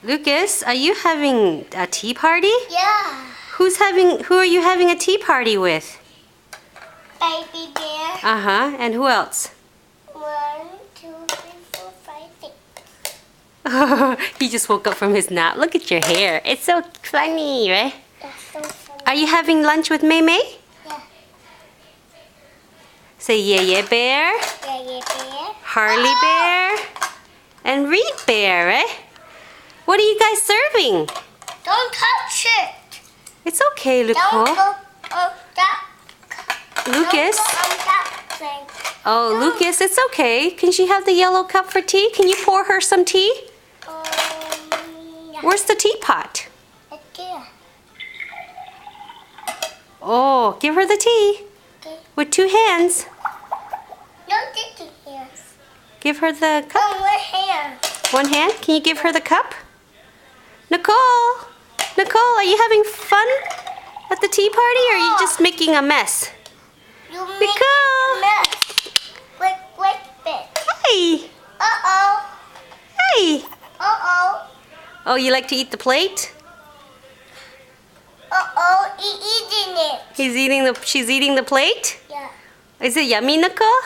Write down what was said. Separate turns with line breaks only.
Lucas, are you having a tea party?
Yeah.
Who are you having a tea party with?
Baby bear.
Uh-huh. And who else?
1, 2, 3, 4, 5, 6.
He just woke up from his nap. Look at your hair. It's so funny, right?
That's so funny.
Are you having lunch with Mei Mei?
Yeah.
Say Yeye Bear,
Yeah, bear.
Harley Bear, and Reed Bear, right? What are you guys serving?
Don't touch it.
It's okay,
Don't
Nicole.
go on that.
Lucas.
Don't go on that thing.
Oh, Lucas, it's okay. Can she have the yellow cup for tea? Can you pour her some tea?
Yeah.
Where's the teapot?
Right there.
Oh, give her the tea
Okay.
with 2 hands.
No digging hands.
Give her the cup.
Oh, one hand.
1 hand. Can you give her the cup? Nicole! Nicole, are you having fun at the tea party or are you just making a mess?
You make
Nicole!
a mess. Wait, bit.
Hey!
Uh-oh.
Hey!
Uh-oh.
Oh, you like to eat the plate?
Uh-oh. He's eating it.
She's eating the plate?
Yeah.
Is it yummy, Nicole?